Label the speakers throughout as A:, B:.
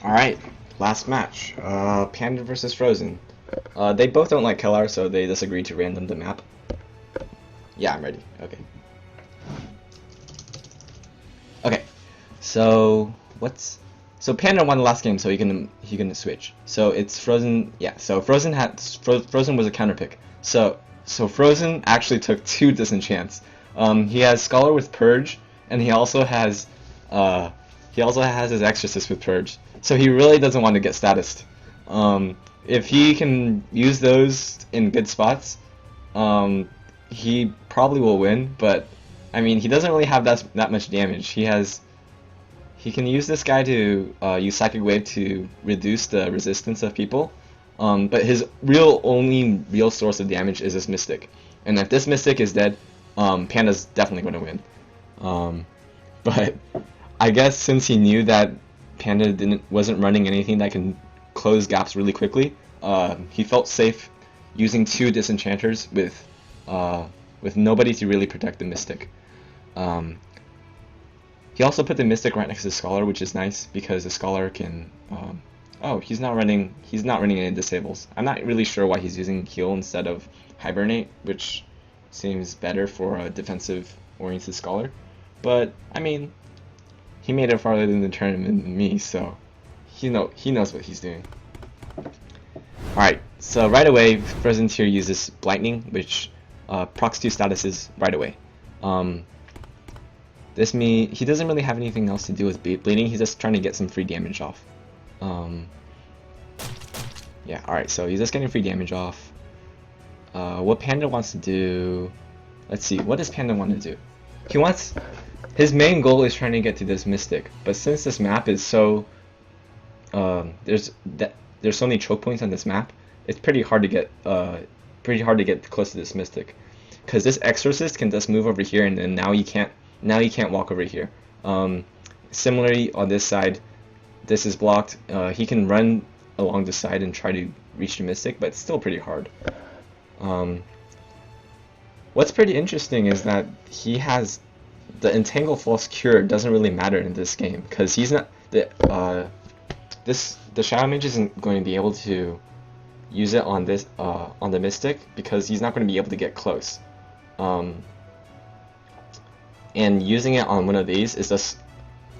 A: Alright, last match. Panda versus Frozen. They both don't like Kellar, so they just agreed to random the map. Yeah, I'm ready. Okay. Okay. So so Panda won the last game, so he can switch. So it's Frozen. Yeah. So Frozen was a counter pick. So Frozen actually took two disenchants. He has Scholar with Purge, and uh he also has his Exorcist with Purge. So he really doesn't want to get statused. If he can use those in good spots, um, he probably will win. But I mean, he doesn't really have that much damage. He can use this guy to use Psychic Wave to reduce the resistance of people. But his only real source of damage is this Mystic. And if this Mystic is dead, Panda's definitely going to win. But I guess since he knew that Panda wasn't running anything that can close gaps really quickly, he felt safe using two disenchanters with nobody to really protect the Mystic. Um, he also put the Mystic right next to the Scholar, which is nice because the Scholar can. Oh, he's not running. He's not running any disables. I'm not really sure why he's using Heal instead of Hibernate, which seems better for a defensive-oriented Scholar. But I mean, he made it farther in the tournament than me, so he knows what he's doing. All right, so right away, frzntear uses Lightning, which procs 2 statuses right away. He doesn't really have anything else to do with bleeding. He's just trying to get some free damage off. Yeah, alright, so he's just getting free damage off. What Panda wants to do... Let's see, what does Panda want to do? His main goal is trying to get to this Mystic, but since this map is so... there's so many choke points on this map, it's pretty hard to get close to this Mystic. Because this Exorcist can just move over here, and then now you can't walk over here. Similarly, on this side, this is blocked. He can run along the side and try to reach the Mystic, but it's still pretty hard. What's pretty interesting is that he has the Entangle False Cure doesn't really matter in this game because he's not the Shadow Mage isn't going to be able to use it on the Mystic because he's not going to be able to get close. And using it on one of these is just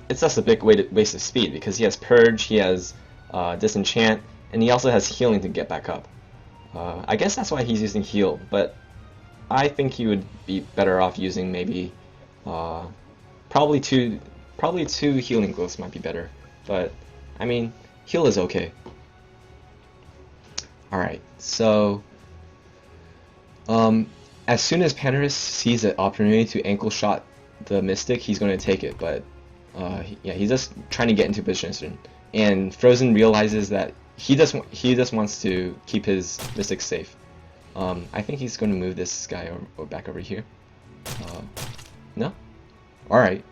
A: a big waste of speed because he has Purge, he has Disenchant, and he also has Healing to get back up. I guess that's why he's using Heal, but I think he would be better off using maybe probably two Healing Glyphs might be better. But I mean, Heal is okay. All right, so as soon as Pandarus sees an opportunity to ankle shot the Mystic, he's going to take it. But yeah, he's just trying to get into position. And Frozen realizes that he just wants to keep his Mystic safe. I think he's going to move this guy or back over here. No? All right.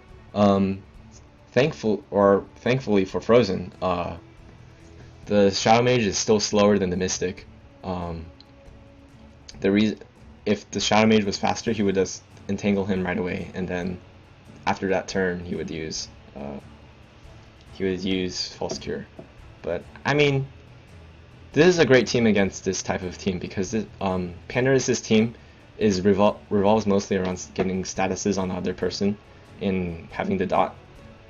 A: Thankfully for Frozen, the Shadow Mage is still slower than the Mystic. If the Shadow Mage was faster, he would just entangle him right away, and then after that turn, he would use False Cure. But I mean, this is a great team against this type of team because Pandarus' team revolves mostly around getting statuses on the other person and having the dot.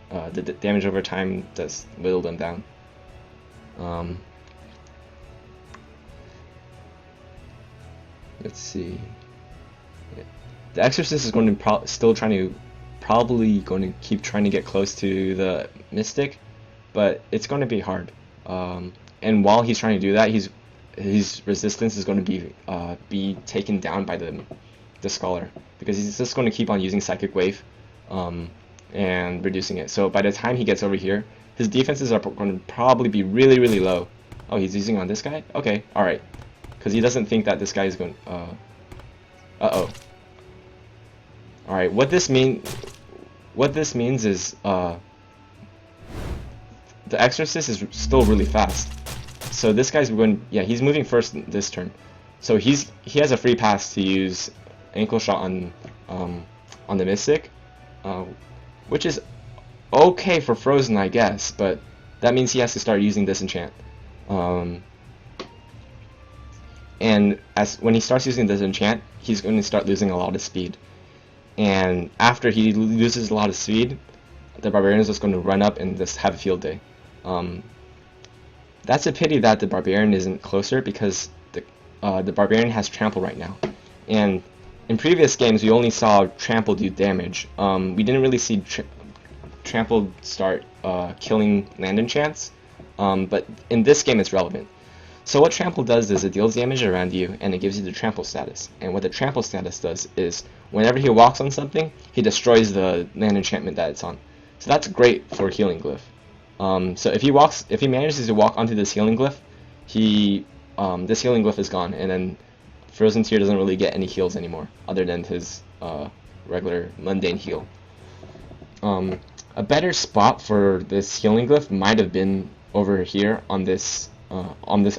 A: The damage over time does whittle them down. Let's see. Yeah. The Exorcist is going to probably going to keep trying to get close to the Mystic, but it's going to be hard. And while he's trying to do that, his resistance is going to be taken down by the Scholar because he's just going to keep on using Psychic Wave and reducing it. So by the time he gets over here, his defenses are going to probably be really, really low. Oh, he's using on this guy? Okay, alright. Because he doesn't think that this guy is going... Uh-oh. Alright, what this means is... the Exorcist is still really fast. So this guy's going... Yeah, he's moving first this turn. So he has a free pass to use Ankle Shot on the Mystic. Which is okay for Frozen, I guess, but that means he has to start using disenchant. And when he starts using disenchant, he's going to start losing a lot of speed. And after he loses a lot of speed, the barbarian is just going to run up and just have a field day. That's a pity that the barbarian isn't closer, because the barbarian has trample right now. And in previous games, we only saw trample do damage. We didn't really see trample start killing land enchants, but in this game it's relevant. So what trample does is it deals damage around you, and it gives you the trample status. And what the trample status does is whenever he walks on something, he destroys the land enchantment that it's on. So that's great for healing glyph. So if he manages to walk onto this healing glyph, this healing glyph is gone, and then frzntear doesn't really get any heals anymore, other than his regular mundane heal. A better spot for this healing glyph might have been over here on this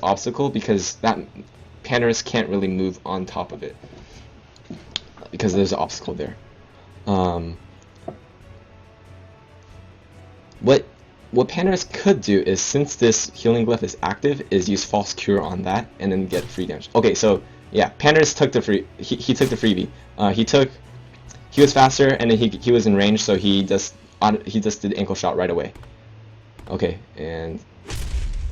A: obstacle, because that Pandarus can't really move on top of it because there's an obstacle there. What Pandarus could do is, since this healing glyph is active, is use false cure on that and then get free damage. Okay, so yeah, Pandarus took the free. He took the freebie. He was faster, and then he was in range, so he just did ankle shot right away. Okay, and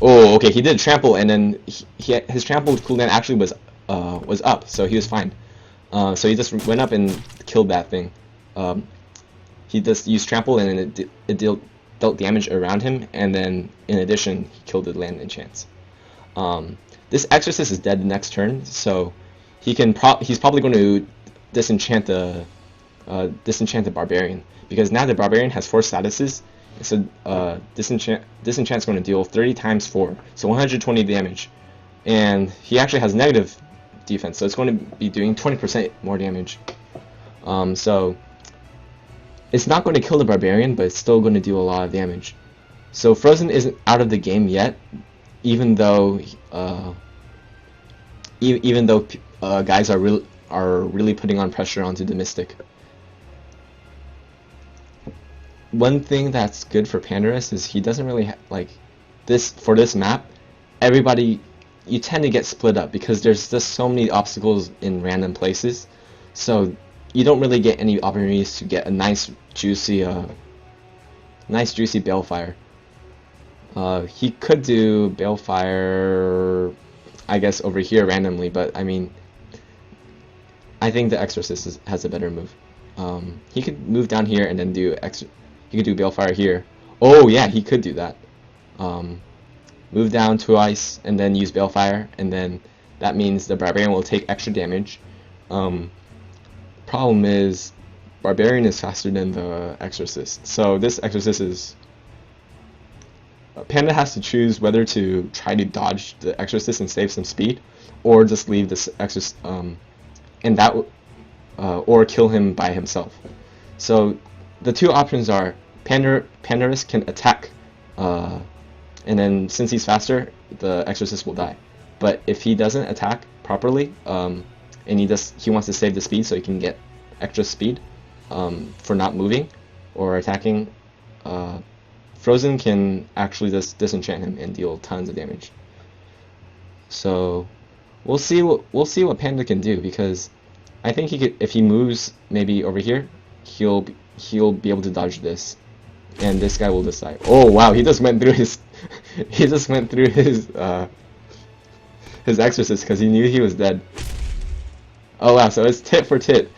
A: oh, okay, he did trample, and then his trample cooldown actually was up, so he was fine. So he just went up and killed that thing. He just used trample, and then it dealt damage around him, and then in addition he killed the land enchants. This exorcist is dead the next turn, so he's probably going to disenchant the barbarian, because now the barbarian has 4 statuses. So disenchant's going to deal 30 times 4, so 120 damage, and he actually has negative defense, so it's going to be doing 20% more damage. So it's not going to kill the barbarian, but it's still going to do a lot of damage. So Frozen isn't out of the game yet, even though guys are really putting on pressure onto the Mystic. One thing that's good for Pandarus is he doesn't really for this map. You tend to get split up because there's just so many obstacles in random places, so you don't really get any opportunities to get a nice juicy Balefire. He could do Balefire, I guess, over here randomly, but I mean, I think the Exorcist has a better move. He could move down here and then do he could do Balefire here. Oh yeah, he could do that. Move down twice and then use Balefire, and then that means the Barbarian will take extra damage. Problem is, Barbarian is faster than the Exorcist, so this Exorcist is... Panda has to choose whether to try to dodge the Exorcist and save some speed, or just leave this Exorcist, or kill him by himself. So the two options are Pandarus can attack, and then since he's faster, the Exorcist will die. But if he doesn't attack properly, and he wants to save the speed so he can get extra speed for not moving or attacking, Frozen can actually just disenchant him and deal tons of damage. So we'll see what Panda can do, because I think if he moves maybe over here, he'll be able to dodge this, and this guy will decide. Oh wow, he just went through his his Exorcist because he knew he was dead. Oh wow, so it's tit for tat.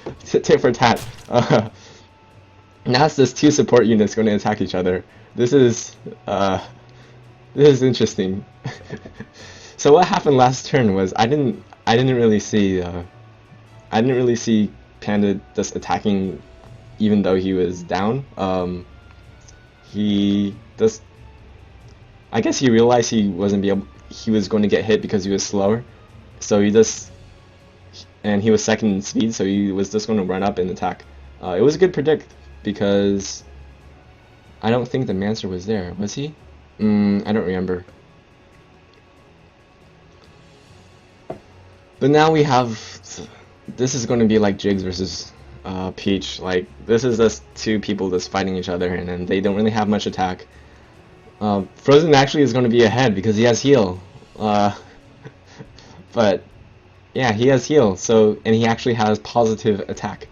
A: Now it's just 2 support units going to attack each other. This is interesting. So what happened last turn was I didn't really see Panda just attacking even though he was down. I guess he realized he was going to get hit because he was slower, so and he was second in speed, so he was just going to run up and attack. It was a good predict, because I don't think the Mancer was there, was he? I don't remember. But now we have, this is going to be like Jigs versus Peach. Like, this is just 2 people just fighting each other, and then they don't really have much attack. Frozen actually is going to be ahead because he has heal. But yeah, he has heal. So and he actually has positive attack.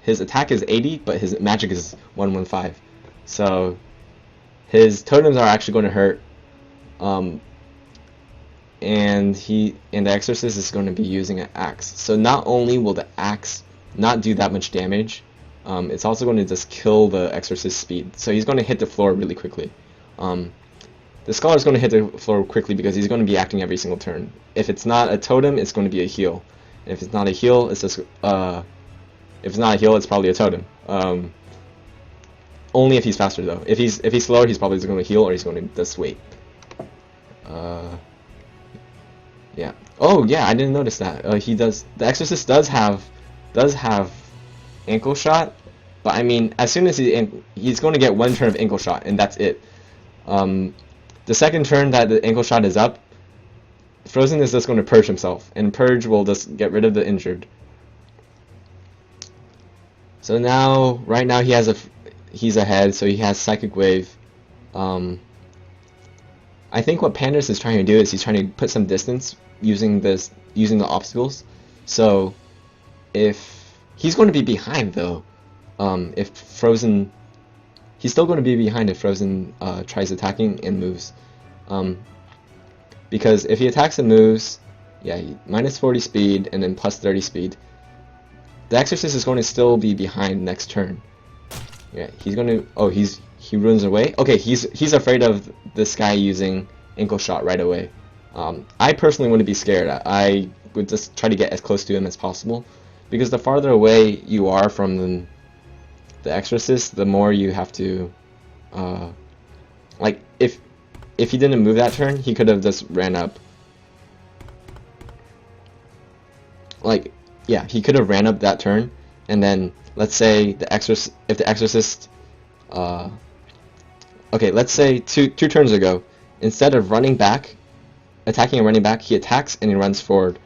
A: His attack is 80, but his magic is 115. So his totems are actually going to hurt. And the exorcist is going to be using an axe. So not only will the axe not do that much damage, it's also going to just kill the exorcist speed. So he's going to hit the floor really quickly. The scholar is going to hit the floor quickly because he's going to be acting every single turn. If it's not a totem, it's going to be a heal. And if it's not a heal, it's just if it's not a heal, it's probably a totem. Only if he's faster though. If he's slower, he's probably just going to heal or he's going to just wait. Yeah. Oh yeah, I didn't notice that. He does. The exorcist does have ankle shot, but I mean, as soon as he's going to get one turn of ankle shot, and that's it. The second turn that the ankle shot is up, Frozen is just going to purge himself, and purge will just get rid of the injured. So now, right now he's ahead, so he has psychic wave. I think what Pandarus is trying to do is he's trying to put some distance using the obstacles. So if he's going to be behind though, if Frozen, he's still going to be behind if Frozen tries attacking and moves. Because if he attacks and moves, yeah, minus 40 speed and then plus 30 speed, the exorcist is going to still be behind next turn. Yeah, he's going to. Oh, he runs away. Okay, he's afraid of this guy using ankle shot right away. I personally wouldn't be scared. I would just try to get as close to him as possible, because the farther away you are from the exorcist, the more you have to. Like if he didn't move that turn, he could have just ran up. Like yeah, he could have ran up that turn, and then let's say if the exorcist. Okay, let's say two turns ago, instead of running back, attacking and running back, he attacks and he runs forward.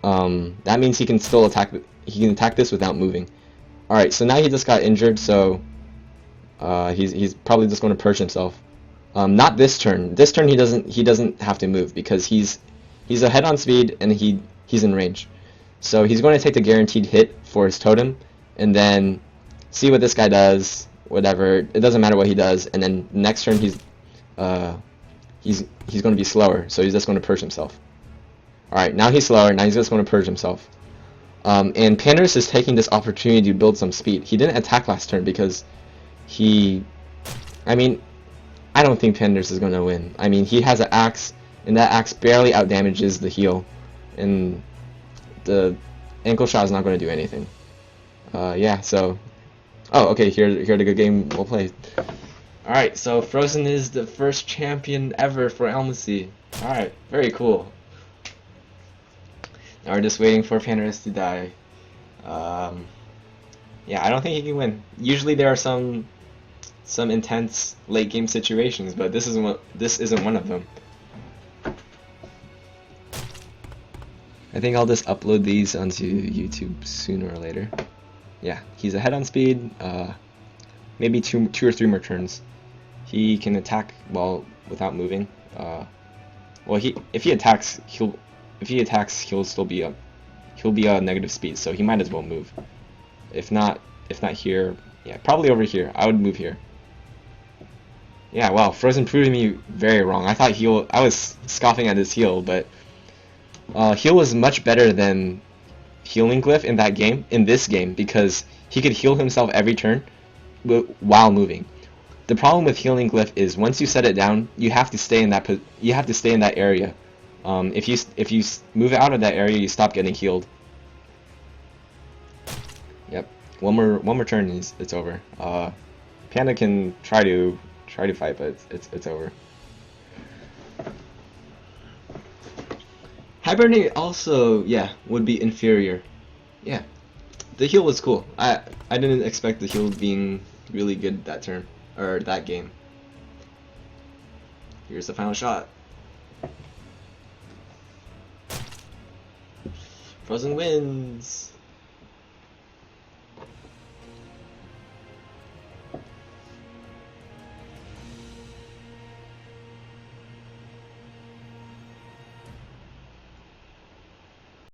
A: That means he can still attack. He can attack this without moving. All right, so now he just got injured, so he's probably just going to purge himself. Not this turn. This turn he doesn't have to move because he's ahead on speed and he's in range. So he's going to take the guaranteed hit for his totem, and then see what this guy does. Whatever, it doesn't matter what he does, and then next turn he's going to be slower, so he's just going to purge himself. Alright, now he's slower, now he's just going to purge himself. And Pandarus is taking this opportunity to build some speed. He didn't attack last turn because I mean, I don't think Pandarus is going to win. I mean, he has an axe, and that axe barely outdamages the heal, and the ankle shot is not going to do anything. Yeah, so... Oh, okay, here the good game we'll play. Alright, so Frozen is the first champion ever for Almasy. Alright, very cool. Now we're just waiting for Pandarus to die. Yeah, I don't think he can win. Usually there are some intense late game situations, but this isn't one of them. I think I'll just upload these onto YouTube sooner or later. Yeah, he's ahead on speed. Maybe two or three more turns. He can attack without moving. Well, if he attacks, he'll still be up. He'll be a negative speed, so he might as well move. If not here, yeah, probably over here. I would move here. Yeah, wow, Frozen proved me very wrong. I thought I was scoffing at his heal, but heal was much better than healing glyph in this game, because he could heal himself every turn while moving. The problem with healing glyph is once you set it down, you have to stay in that area. If you move out of that area, you stop getting healed. Yep. One more turn is it's over. Panda can try to fight, but it's over. Hibernate also, yeah, would be inferior. Yeah, the heal was cool. I didn't expect the heal being really good that turn or that game. Here's the final shot. Frozen wins.